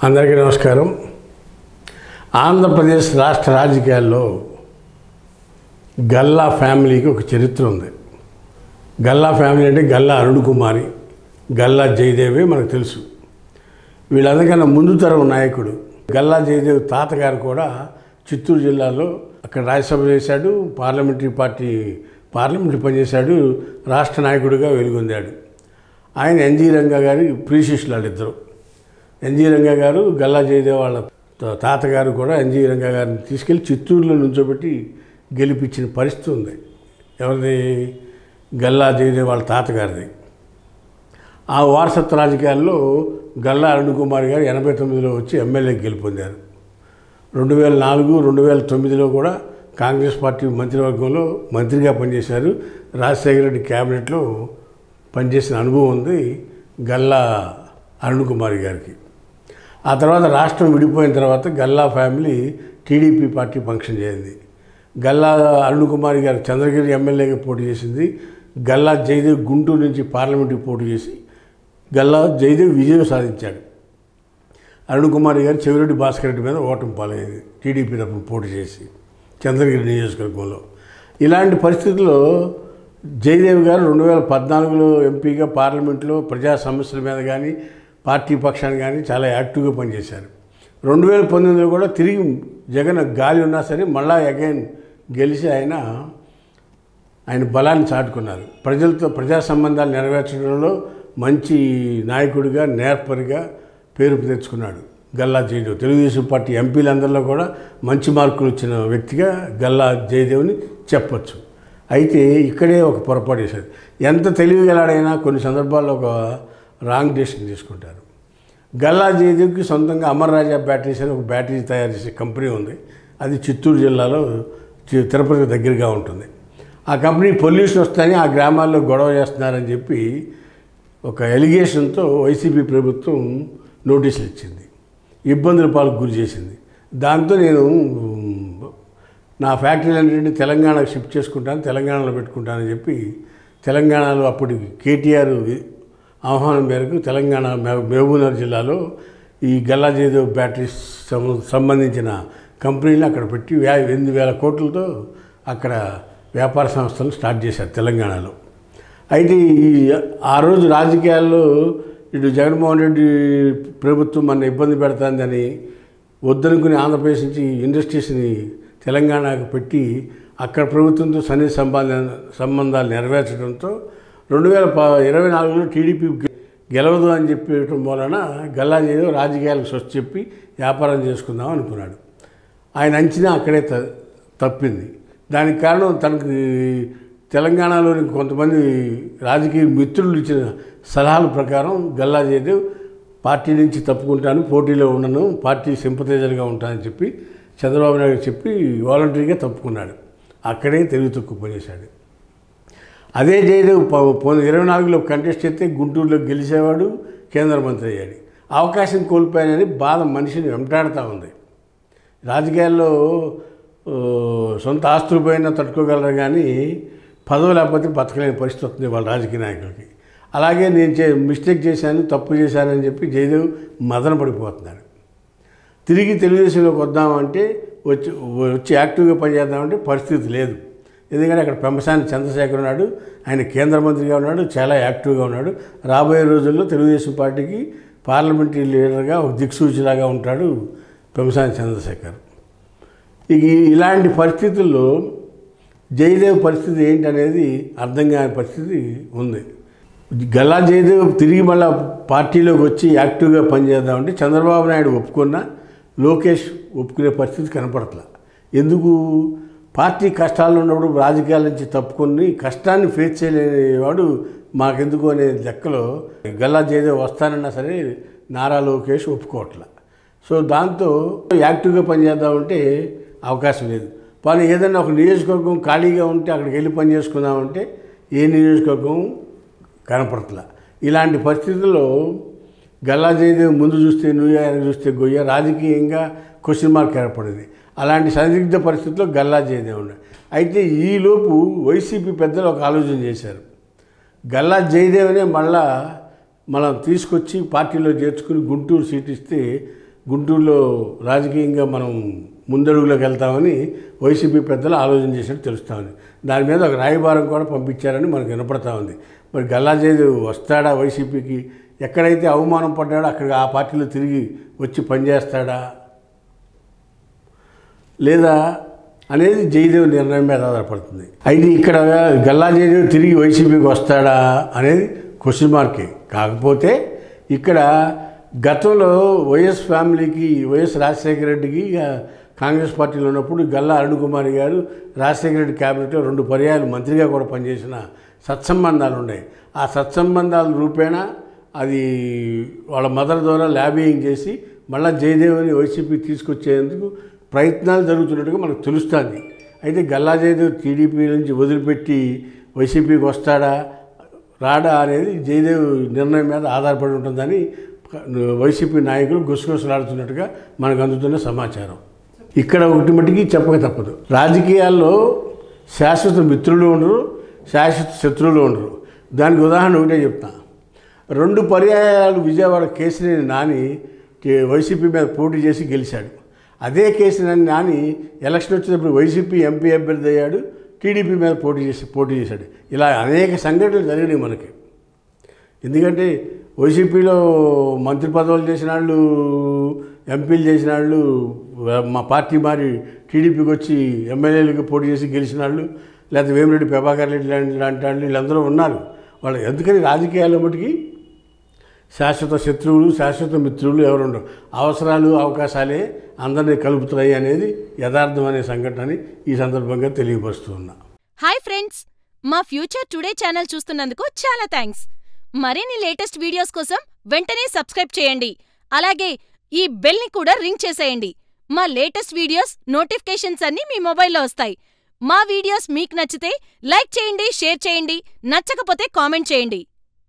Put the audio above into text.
అందరికీ నమస్కారం. ఆంధ్రప్రదేశ్ రాష్ట్ర రాజకీయాల్లో గల్లా ఫ్యామిలీకి ఒక చరిత్ర ఉంది. గల్లా ఫ్యామిలీ అంటే గల్లా అరుణ్ కుమారి, గల్లా జయదేవి మనకు తెలుసు. వీళ్ళందరికన్నా ముందు తరం నాయకుడు గల్లా జయదేవ్ తాతగారు కూడా చిత్తూరు జిల్లాలో అక్కడ రాజ్యసభ చేశాడు, పార్లమెంటరీ పనిచేశాడు, రాష్ట్ర నాయకుడిగా వెలుగొందాడు. ఆయన ఎన్జీ రంగా గారి ప్రీశిష్యులు వాళ్ళిద్దరు. ఎన్జీ రంగా గారు, గల్లా జయదేవ్ వాళ్ళ తాతగారు కూడా ఎన్జీ రంగా గారిని తీసుకెళ్ళి చిత్తూరులో నుంచోబెట్టి గెలిపించిన పరిస్థితి ఉంది. ఎవరిది? గల్లా జయదేవ్ వాళ్ళ తాతగారిది. ఆ వారసత్వ రాజకీయాల్లో గల్లా అరుణ్ కుమార్ గారు 89లో వచ్చి ఎమ్మెల్యేకి గెలుపొందారు. 2004, 2009లో కూడా కాంగ్రెస్ పార్టీ మంత్రివర్గంలో మంత్రిగా పనిచేశారు. రాజశేఖర రెడ్డి క్యాబినెట్లో పనిచేసిన అనుభవం ఉంది గల్లా అరుణ్ కుమార్ గారికి. ఆ తర్వాత రాష్ట్రం విడిపోయిన తర్వాత Galla family TDP party function చేసింది. గల్లా అరుణ్ కుమార్ గారు చంద్రగిరి ఎమ్మెల్యేగా పోటీ చేసింది. గల్లా జయదేవ్ గుంటూరు నుంచి పార్లమెంట్కి పోటీ చేసి గల్లా జయదేవ్ విజయం సాధించాడు. అరుణ్ కుమార్ గారు చెవిరెడ్డి భాస్కర్ రెడ్డి మీద ఓటమి పాలైంది టీడీపీ తరపున పోటీ చేసి చంద్రగిరి నియోజకవర్గంలో. ఇలాంటి పరిస్థితుల్లో జయదేవ్ గారు 2014లో ఎంపీగా పార్లమెంట్లో ప్రజా సమస్యల మీద కానీ పార్టీ పక్షాన్ని కానీ చాలా యాక్టివ్గా పనిచేశారు. 2019లో కూడా తిరిగి జగన్ గాలి ఉన్నా సరే మళ్ళా అగైన్ గెలిచి ఆయన బలాన్ని చాటుకున్నారు. ప్రజలతో ప్రజా సంబంధాలు నెరవేర్చడంలో మంచి నాయకుడిగా, నేర్పరిగా పేరు తెచ్చుకున్నాడు గల్లా జయదేవ్. తెలుగుదేశం పార్టీ ఎంపీలందరిలో కూడా మంచి మార్కులు వచ్చిన వ్యక్తిగా గల్లా జయదేవ్ని చెప్పచ్చు. అయితే ఇక్కడే ఒక పొరపాటు చేశారు. ఎంత తెలివిగలాడైనా కొన్ని సందర్భాల్లో ఒక రాంగ్ డెసిషన్ తీసుకుంటారు. గల్లా జయదేవ్కి సొంతంగా అమర్ రాజా బ్యాటరీస్ అని ఒక బ్యాటరీ తయారు చేసే కంపెనీ ఉంది. అది చిత్తూరు జిల్లాలో తిరుపతికి దగ్గరగా ఉంటుంది. ఆ కంపెనీ పొల్యూషన్ వస్తాయని ఆ గ్రామాల్లో గొడవ చేస్తున్నారని చెప్పి ఒక ఎలిగేషన్తో వైసీపీ ప్రభుత్వం నోటీసులు ఇచ్చింది, ఇబ్బందుల పాలకు గురి చేసింది. దాంతో నేను నా ఫ్యాక్టరీలన్నింటినీ తెలంగాణకు షిఫ్ట్ చేసుకుంటాను, తెలంగాణలో పెట్టుకుంటానని చెప్పి తెలంగాణలో అప్పటి కేటీఆర్ ఆహ్వానం మేరకు తెలంగాణ మహబూబ్నగర్ జిల్లాలో ఈ గల్లా జయదేవ్ బ్యాటరీస్ సంబంధించిన కంపెనీలు అక్కడ పెట్టి 8,000 కోట్లతో అక్కడ వ్యాపార సంస్థలు స్టార్ట్ చేశారు తెలంగాణలో. అయితే ఆ రోజు రాజకీయాల్లో ఇటు జగన్మోహన్ రెడ్డి ప్రభుత్వం మన ఇబ్బంది పెడుతుందని వద్దనుకుని ఆంధ్రప్రదేశ్ నుంచి ఇండస్ట్రీస్ని తెలంగాణకు పెట్టి అక్కడ ప్రభుత్వంతో సన్నిహిత సంబంధాలు నెరవేర్చడంతో 2024లో టీడీపీ గెలవదు అని చెప్పడం వలన గల్లా జయదేవ్ రాజకీయాలకు స్వచ్ఛ చెప్పి వ్యాపారం చేసుకుందాం అనుకున్నాడు. ఆయన అంచనా అక్కడే తప్పింది. దానికి కారణం తనకి తెలంగాణలోని కొంతమంది రాజకీయ మిత్రులు ఇచ్చిన సలహాల ప్రకారం గల్లా జయదేవ్ పార్టీ నుంచి తప్పుకుంటాను, పోటీలో ఉండను, పార్టీ సింపథైజర్గా ఉంటానని చెప్పి చంద్రబాబు నాయుడు చెప్పి వాలంటరీగా తప్పుకున్నాడు. అక్కడే తెలివి తక్కువ పనిచేశాడు. అదే జయదేవ్ 2024లో కంటెస్ట్ చేస్తే గుంటూరులో గెలిచేవాడు, కేంద్ర మంత్రి అయ్యాడు. అవకాశం కోల్పోయానని బాధ మనిషిని వెంటాడుతూ ఉంది. రాజకీయాల్లో సొంత ఆస్తులు పోయినా తట్టుకోగలరు కానీ పదవి లేకపోతే బతకలేని పరిస్థితి వస్తుంది వాళ్ళ రాజకీయ నాయకులకి. అలాగే నేను మిస్టేక్ చేశాను, తప్పు చేశానని చెప్పి జయదేవ్ మదన పడిపోతున్నాడు. తిరిగి తెలుగుదేశంలోకి వద్దామంటే వచ్చి యాక్టివ్గా పనిచేద్దామంటే పరిస్థితి లేదు. ఎందుకంటే అక్కడ పెంపసాని చంద్రశేఖర్ ఉన్నాడు, ఆయన కేంద్ర మంత్రిగా ఉన్నాడు, చాలా యాక్టివ్గా ఉన్నాడు. రాబోయే రోజుల్లో తెలుగుదేశం పార్టీకి పార్లమెంటరీ లీడర్గా ఒక దిక్సూచిలాగా ఉంటాడు పెంపసాని చంద్రశేఖర్. ఇలాంటి పరిస్థితుల్లో జయదేవ్ పరిస్థితి ఏంటనేది అర్థం కాని పరిస్థితి ఉంది. గల్లా జయదేవ్ తిరిగి మళ్ళీ పార్టీలోకి వచ్చి యాక్టివ్గా పనిచేద్దామంటే చంద్రబాబు నాయుడు ఒప్పుకున్నా లోకేష్ ఒప్పుకునే పరిస్థితి కనపడట్లా. ఎందుకు? పార్టీ కష్టాల్లో ఉన్నప్పుడు రాజకీయాల నుంచి తప్పుకొని కష్టాన్ని ఫేస్ చేయలేనివాడు మాకెందుకు అనే లెక్కలో గల్లా జయదేవ్ వస్తానన్నా సరే నారా లోకేష్ ఒప్పుకోవట్లా. సో దాంతో యాక్టివ్గా పనిచేద్దామంటే అవకాశం లేదు. వాళ్ళు ఏదైనా ఒక నియోజకవర్గం ఖాళీగా ఉంటే అక్కడికి వెళ్ళి పని చేసుకుందామంటే ఏ నియోజకవర్గం కనపడట్లా. ఇలాంటి పరిస్థితుల్లో గల్లా జయదేవ్ ముందు చూస్తే నుయ్య, ఆయన చూస్తే గొయ్య, రాజకీయంగా క్వశ్చన్ మార్క్ ఏర్పడింది. అలాంటి సందిగ్ధ పరిస్థితుల్లో గల్లా జయదేవ్ ఉన్నాడు. అయితే ఈలోపు వైసీపీ పెద్దలు ఒక ఆలోచన చేశారు. గల్లా జయదేవ్నే మళ్ళా మనం తీసుకొచ్చి పార్టీలో చేర్చుకుని గుంటూరు సీట్ ఇస్తే గుంటూరులో రాజకీయంగా మనం ముందడుగులోకి వెళ్తామని వైసీపీ పెద్దలు ఆలోచన చేసినట్టు తెలుస్తూ ఉంది. దాని మీద ఒక రాయబారం కూడా పంపించారని మనకు వినపడతా ఉంది. మరి గల్లా జయదేవ్ వస్తాడా వైసీపీకి? ఎక్కడైతే అవమానం పడ్డాడో అక్కడికి ఆ పార్టీలో తిరిగి వచ్చి పనిచేస్తాడా లేదా అనేది జయదేవ్ నిర్ణయం మీద ఆధారపడుతుంది. అయితే ఇక్కడ గల్లా జయదేవ్ తిరిగి వైసీపీకి వస్తాడా అనేది క్వశ్చన్ మార్కే. కాకపోతే ఇక్కడ గతంలో వైఎస్ ఫ్యామిలీకి, వైఎస్ రాజశేఖర రెడ్డికి కాంగ్రెస్ పార్టీలో ఉన్నప్పుడు గల్లా అరుణ్ కుమార్ గారు రాజశేఖర రెడ్డి క్యాబినెట్లో 2 పర్యాయాలు మంత్రిగా కూడా పనిచేసిన సత్సంబంధాలు ఉన్నాయి. ఆ సత్సంబంధాల రూపేణా అది వాళ్ళ మదర్ ద్వారా ల్యాబింగ్ చేసి మళ్ళీ జయదేవ్ని వైసీపీ తీసుకొచ్చేందుకు ప్రయత్నాలు జరుగుతున్నట్టుగా మనకు తెలుస్తుంది. అయితే గల్లా జయదేవ్ టీడీపీ నుంచి వదిలిపెట్టి వైసీపీకి వస్తాడా రాడా అనేది జయదేవ్ నిర్ణయం మీద ఆధారపడి ఉంటుందని వైసీపీ నాయకులు గుసగుసలాడుతున్నట్టుగా మనకు అందుతున్న సమాచారం. ఇక్కడ ఒకటి మట్టికి చెప్పక తప్పదు, రాజకీయాల్లో శాశ్వత మిత్రులు ఉండరు, శాశ్వత శత్రువులు ఉండరు. దానికి ఉదాహరణ ఒకటే చెప్తా. 2 పర్యాయాలు విజయవాడ కేశినేని నాని వైసీపీ మీద పోటీ చేసి గెలిచాడు. అదే కేశినేని నాని ఎలక్షన్ వచ్చేటప్పుడు వైసీపీ ఎంపీ అభ్యర్థి అయ్యాడు, టీడీపీ మీద పోటీ చేశాడు. ఇలా అనేక సంఘటనలు జరిగినాయి మనకి. ఎందుకంటే వైసీపీలో మంత్రి పదవులు చేసిన వాళ్ళు, ఎంపీలు చేసిన వాళ్ళు, మా పార్టీ మారి టీడీపీకి వచ్చి ఎమ్మెల్యేలకు పోటీ చేసి గెలిచిన వాళ్ళు, లేకపోతే వేమిరెడ్డి ప్రభాకర్ రెడ్డి లాంటి వాళ్ళు వీళ్ళందరూ ఉన్నారు. వాళ్ళు ఎందుకని రాజకీయాల్లో మటుకి శాశ్వత శత్రువులు, శాశ్వత మిత్రులు ఎవరు ఉండరు. అవసరాలు, అవకాశాలే అందరినీ కలుపుతాయి అనేది యథార్థం అనే సంఘటనని ఈ సందర్భంగా తెలియపరుస్తూ ఉన్నా. హాయ్ ఫ్రెండ్స్, మా ఫ్యూచర్ టుడే ఛానల్ చూస్తున్నందుకు చాలా థ్యాంక్స్. మరిన్ని లేటెస్ట్ వీడియోస్ కోసం వెంటనే సబ్స్క్రైబ్ చేయండి. అలాగే ఈ బెల్ని కూడా రింగ్ చేసేయండి. మా లేటెస్ట్ వీడియోస్ నోటిఫికేషన్స్ అన్నీ మీ మొబైల్లో వస్తాయి. మా వీడియోస్ మీకు నచ్చితే లైక్ చేయండి, షేర్ చేయండి, నచ్చకపోతే కామెంట్ చేయండి.